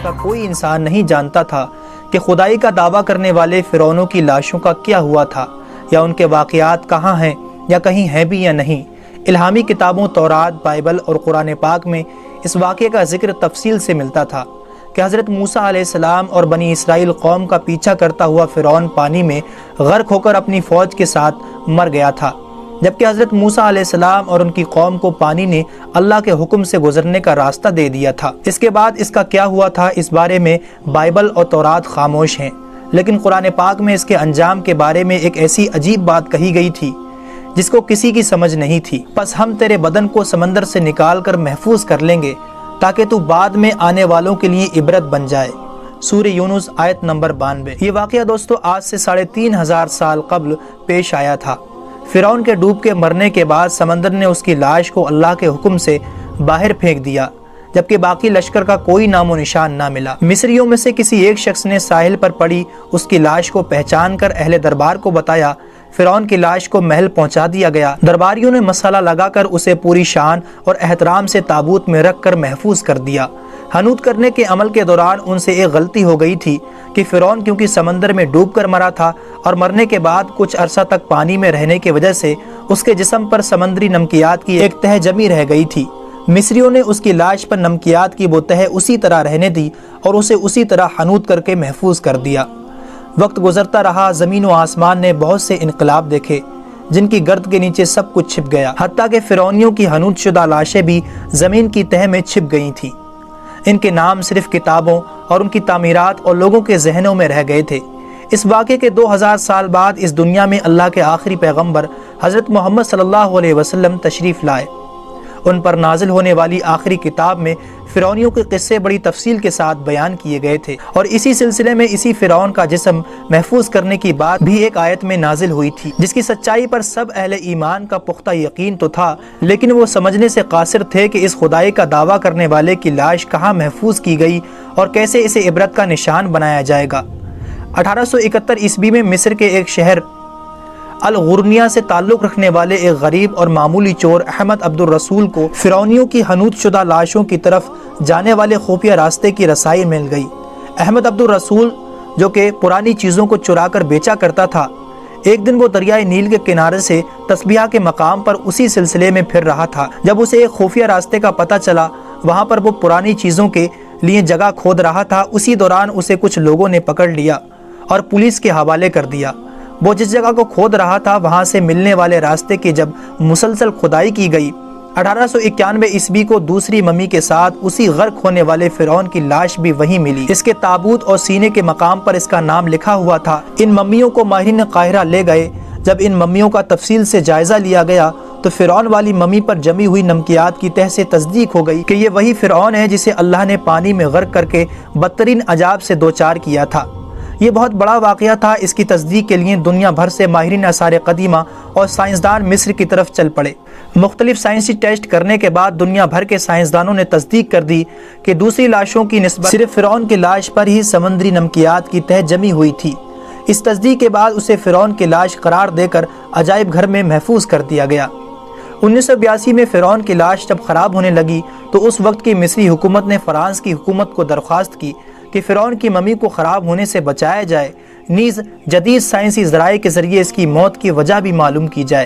کا کوئی انسان نہیں جانتا تھا کہ خدائی کا دعویٰ کرنے والے فرعونوں کی لاشوں کا کیا ہوا تھا، یا ان کے واقعات کہاں ہیں یا کہیں ہیں بھی یا نہیں۔ الہامی کتابوں تورات، بائبل اور قرآن پاک میں اس واقعے کا ذکر تفصیل سے ملتا تھا کہ حضرت موسیٰ علیہ السلام اور بنی اسرائیل قوم کا پیچھا کرتا ہوا فرعون پانی میں غرق ہو کر اپنی فوج کے ساتھ مر گیا تھا، جبکہ حضرت موسیٰ علیہ السلام اور ان کی قوم کو پانی نے اللہ کے حکم سے گزرنے کا راستہ دے دیا تھا۔ اس کے بعد اس کا کیا ہوا تھا، اس بارے میں بائبل اور تورات خاموش ہیں، لیکن قرآن پاک میں اس کے انجام کے بارے میں ایک ایسی عجیب بات کہی گئی تھی جس کو کسی کی سمجھ نہیں تھی۔ پس ہم تیرے بدن کو سمندر سے نکال کر محفوظ کر لیں گے تاکہ تو بعد میں آنے والوں کے لیے عبرت بن جائے۔ سورہ یونس آیت نمبر 92۔ یہ واقعہ دوستو آج سے 3500 سال قبل پیش آیا تھا۔ فرعون کے ڈوب کے مرنے کے بعد سمندر نے اس کی لاش کو اللہ کے حکم سے باہر پھینک دیا، جبکہ باقی لشکر کا کوئی نام و نشان نہ ملا۔ مصریوں میں سے کسی ایک شخص نے ساحل پر پڑی اس کی لاش کو پہچان کر اہل دربار کو بتایا۔ فرعون کی لاش کو محل پہنچا دیا گیا۔ درباریوں نے مسالہ لگا کر اسے پوری شان اور احترام سے تابوت میں رکھ کر محفوظ کر دیا۔ حنوط کرنے کے عمل کے دوران ان سے ایک غلطی ہو گئی تھی کہ فرعون کیونکہ سمندر میں ڈوب کر مرا تھا اور مرنے کے بعد کچھ عرصہ تک پانی میں رہنے کی وجہ سے اس کے جسم پر سمندری نمکیات کی ایک تہ جمی رہ گئی تھی۔ مصریوں نے اس کی لاش پر نمکیات کی وہ تہ اسی طرح رہنے دی اور اسے اسی طرح حنوط کر کے محفوظ کر دیا۔ وقت گزرتا رہا، زمین و آسمان نے بہت سے انقلاب دیکھے جن کی گرد کے نیچے سب کچھ چھپ گیا، حتیٰ کہ فرعونیوں کی حنوط شدہ لاشیں بھی زمین کی تہ میں چھپ گئی تھیں۔ ان کے نام صرف کتابوں اور ان کی تعمیرات اور لوگوں کے ذہنوں میں رہ گئے تھے۔ اس واقعے کے 2000 سال بعد اس دنیا میں اللہ کے آخری پیغمبر حضرت محمد صلی اللہ علیہ وسلم تشریف لائے۔ ان پر نازل ہونے والی آخری کتاب میں فرعونیوں کے قصے بڑی تفصیل کے ساتھ بیان کیے گئے تھے، اور اسی سلسلے میں اسی فرعون کا جسم محفوظ کرنے کی بات بھی ایک آیت میں نازل ہوئی تھی، جس کی سچائی پر سب اہل ایمان کا پختہ یقین تو تھا، لیکن وہ سمجھنے سے قاصر تھے کہ اس خدائی کا دعویٰ کرنے والے کی لاش کہاں محفوظ کی گئی اور کیسے اسے عبرت کا نشان بنایا جائے گا۔ 1871 عیسوی میں مصر کے ایک شہر الغرنیہ سے تعلق رکھنے والے ایک غریب اور معمولی چور احمد عبد الرسول کو فرعونیوں کی حنوط شدہ لاشوں کی طرف جانے والے خفیہ راستے کی رسائی مل گئی۔ احمد عبد الرسول، جو کہ پرانی چیزوں کو چرا کر بیچا کرتا تھا، ایک دن وہ دریائے نیل کے کنارے سے تسبیحہ کے مقام پر اسی سلسلے میں پھر رہا تھا۔ جب اسے ایک خفیہ راستے کا پتہ چلا، وہاں پر وہ پرانی چیزوں کے لیے جگہ کھود رہا تھا، اسی دوران اسے کچھ لوگوں نے پکڑ لیا اور پولیس کے حوالے کر دیا۔ وہ جس جگہ کو کھود رہا تھا وہاں سے ملنے والے راستے کی جب مسلسل کھدائی کی گئی، 1891 عیسوی کو دوسری ممی کے ساتھ اسی غرق ہونے والے فرعون کی لاش بھی وہیں ملی۔ اس کے تابوت اور سینے کے مقام پر اس کا نام لکھا ہوا تھا۔ ان ممیوں کو ماہرین قاہرہ لے گئے۔ جب ان ممیوں کا تفصیل سے جائزہ لیا گیا تو فرعون والی ممی پر جمی ہوئی نمکیات کی تہ سے تصدیق ہو گئی کہ یہ وہی فرعون ہے جسے اللہ نے پانی میں غرق کر کے بدترین عذاب سے دوچار کیا تھا۔ یہ بہت بڑا واقعہ تھا۔ اس کی تصدیق کے لیے دنیا بھر سے ماہرین آثار قدیمہ اور سائنسدان مصر کی طرف چل پڑے۔ مختلف سائنسی ٹیسٹ کرنے کے بعد دنیا بھر کے سائنسدانوں نے تصدیق کر دی کہ دوسری لاشوں کی نسبت صرف فرعون کی لاش پر ہی سمندری نمکیات کی تہ جمی ہوئی تھی۔ اس تصدیق کے بعد اسے فرعون کی لاش قرار دے کر عجائب گھر میں محفوظ کر دیا گیا۔ 1982 میں فرعون کی لاش جب خراب ہونے لگی تو اس وقت کی مصری حکومت نے فرانس کی حکومت کو درخواست کی کہ فرعون کی ممی کو خراب ہونے سے بچایا جائے، نیز جدید سائنسی ذرائع کے ذریعے اس کی موت کی وجہ بھی معلوم کی جائے۔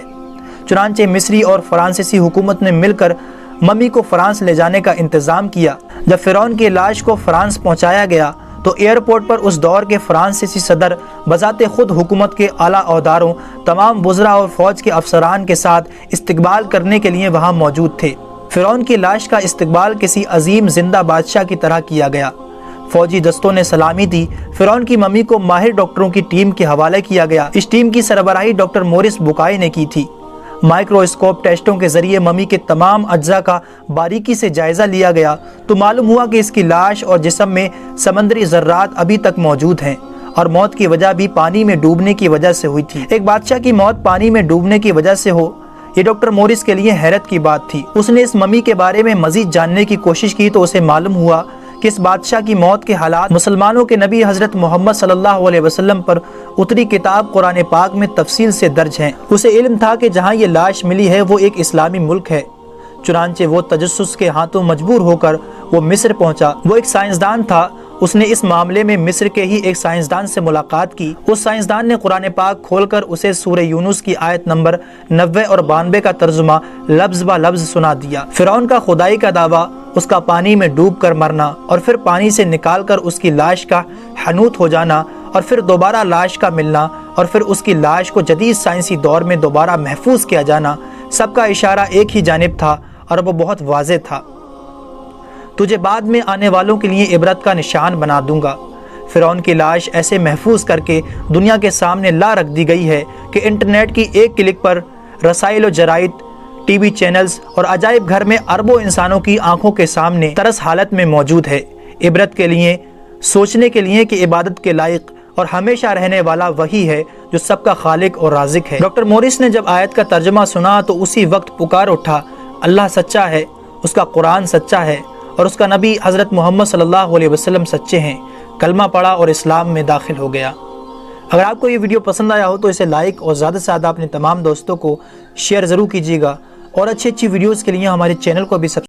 چنانچہ مصری اور فرانسیسی حکومت نے مل کر ممی کو فرانس لے جانے کا انتظام کیا۔ جب فرعون کی لاش کو فرانس پہنچایا گیا تو ایئرپورٹ پر اس دور کے فرانسیسی صدر بذات خود حکومت کے اعلیٰ عہدیداروں، تمام وزراء اور فوج کے افسران کے ساتھ استقبال کرنے کے لیے وہاں موجود تھے۔ فرعون کی لاش کا استقبال کسی عظیم زندہ بادشاہ کی طرح کیا گیا۔ فوجی دستوں نے سلامی دی۔ فرعون کی ممی کو ماہر ڈاکٹروں کی ٹیم کے حوالے کیا گیا۔ اس ٹیم کی سربراہی ڈاکٹر مورس بکائی نے کی تھی۔ مائکروسکوپ ٹیسٹوں کے ذریعے ممی کے تمام اجزاء کا باریکی سے جائزہ لیا گیا تو معلوم ہوا کہ اس کی لاش اور جسم میں سمندری ذرات ابھی تک موجود ہیں اور موت کی وجہ بھی پانی میں ڈوبنے کی وجہ سے ہوئی تھی۔ ایک بادشاہ کی موت پانی میں ڈوبنے کی وجہ سے ہو، یہ ڈاکٹر مورس کے لیے حیرت کی بات تھی۔ اس نے اس ممی کے بارے میں مزید جاننے کی کوشش کی تو اسے معلوم ہوا کہ اس بادشاہ کی موت کے حالات مسلمانوں کے نبی حضرت محمد صلی اللہ علیہ وسلم پر اتری کتاب قرآن پاک میں تفصیل سے درج ہیں۔ اسے علم تھا کہ جہاں یہ لاش ملی ہے وہ ایک اسلامی ملک ہے، چنانچہ وہ تجسس کے ہاتھوں مجبور ہو کر وہ مصر پہنچا۔ وہ ایک سائنسدان تھا اس نے اس معاملے میں مصر کے ہی ایک سائنسدان سے ملاقات کی۔ اس سائنسدان نے قرآن پاک کھول کر اسے سورہ یونس کی آیت نمبر 90 اور 92 کا ترجمہ لفظ با لفظ سنا دیا۔ فرعون کا خدائی کا دعویٰ، اس کا پانی میں ڈوب کر مرنا اور پھر پانی سے نکال کر اس کی لاش کا حنوط ہو جانا اور پھر دوبارہ لاش کا ملنا اور پھر اس کی لاش کو جدید سائنسی دور میں دوبارہ محفوظ کیا جانا، سب کا اشارہ ایک ہی جانب تھا اور وہ بہت واضح تھا۔ تجھے بعد میں آنے والوں کے لیے عبرت کا نشان بنا دوں گا۔ فرعون کی لاش ایسے محفوظ کر کے دنیا کے سامنے لا رکھ دی گئی ہے کہ انٹرنیٹ کی ایک کلک پر رسائل و جرائد، ٹی وی چینلز اور عجائب گھر میں اربوں انسانوں کی آنکھوں کے سامنے ترس حالت میں موجود ہے، عبرت کے لیے، سوچنے کے لیے کہ عبادت کے لائق اور ہمیشہ رہنے والا وہی ہے جو سب کا خالق اور رازق ہے۔ ڈاکٹر مورس نے جب آیت کا ترجمہ سنا تو اسی وقت پکار اٹھا، اللہ سچا ہے، اس کا قرآن سچا ہے اور اس کا نبی حضرت محمد صلی اللہ علیہ وسلم سچے ہیں۔ کلمہ پڑھا اور اسلام میں داخل ہو گیا۔ اگر آپ کو یہ ویڈیو پسند آیا ہو تو اسے لائک اور زیادہ سے زیادہ اپنے تمام دوستوں کو شیئر ضرور کیجیے گا، اور اچھی ویڈیوز کے لیے ہمارے چینل کو بھی سبسکرائب